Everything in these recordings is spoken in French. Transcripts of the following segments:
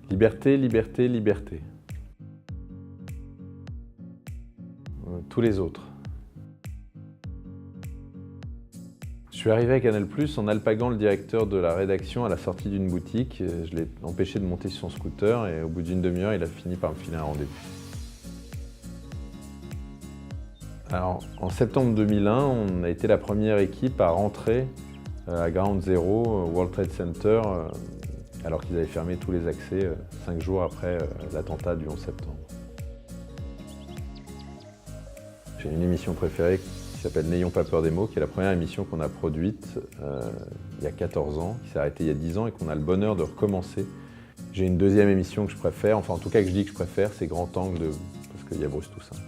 Liberté, liberté, liberté. Tous les autres. Je suis arrivé à Canal+ en alpaguant le directeur de la rédaction à la sortie d'une boutique. Je l'ai empêché de monter sur son scooter et au bout d'une demi-heure, il a fini par me filer un rendez-vous. Alors, en septembre 2001, on a été la première équipe à rentrer à Ground Zero, World Trade Center, alors qu'ils avaient fermé tous les accès 5 jours après l'attentat du 11 septembre. J'ai une émission préférée qui s'appelle N'ayons pas peur des mots, qui est la première émission qu'on a produite il y a 14 ans, qui s'est arrêtée il y a 10 ans et qu'on a le bonheur de recommencer. J'ai une deuxième émission que je préfère, enfin en tout cas que je dis que je préfère, c'est Grand Angle, parce qu'il y a Bruce Toussaint.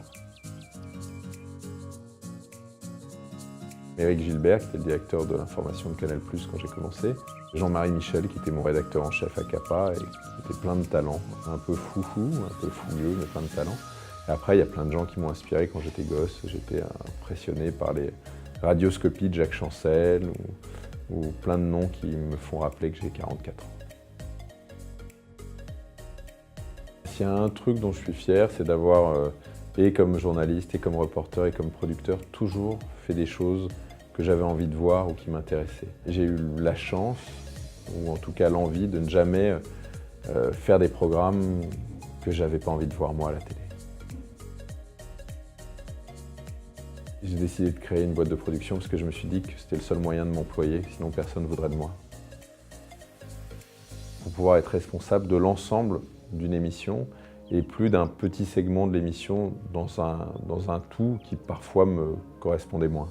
Éric Gilbert, qui était le directeur de l'information de Canal+ quand j'ai commencé. Jean-Marie Michel, qui était mon rédacteur en chef à CAPA et qui était plein de talent, un peu foufou, un peu fougueux, mais plein de talent. Et après, il y a plein de gens qui m'ont inspiré quand j'étais gosse. J'étais impressionné par les radioscopies de Jacques Chancel ou plein de noms qui me font rappeler que j'ai 44 ans. S'il y a un truc dont je suis fier, c'est d'avoir, et comme journaliste, et comme reporter, et comme producteur, toujours fait des choses que j'avais envie de voir ou qui m'intéressaient. J'ai eu la chance, ou en tout cas l'envie, de ne jamais faire des programmes que j'avais pas envie de voir moi à la télé. J'ai décidé de créer une boîte de production parce que je me suis dit que c'était le seul moyen de m'employer, sinon personne ne voudrait de moi. Pour pouvoir être responsable de l'ensemble d'une émission et plus d'un petit segment de l'émission dans un tout qui parfois me correspondait moins.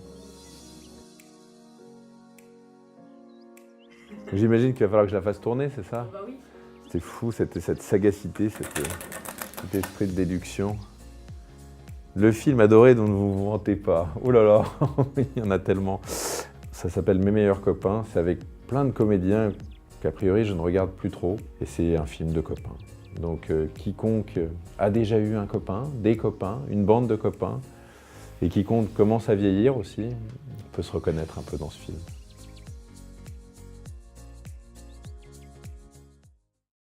J'imagine qu'il va falloir que je la fasse tourner, c'est ça? Bah oui. C'était fou, cette sagacité, cet esprit de déduction. Le film adoré dont vous ne vous vantez pas. Oh là là, il y en a tellement. Ça s'appelle Mes meilleurs copains. C'est avec plein de comédiens qu'a priori je ne regarde plus trop. Et c'est un film de copains. Donc quiconque a déjà eu un copain, des copains, une bande de copains, et quiconque commence à vieillir aussi, peut se reconnaître un peu dans ce film.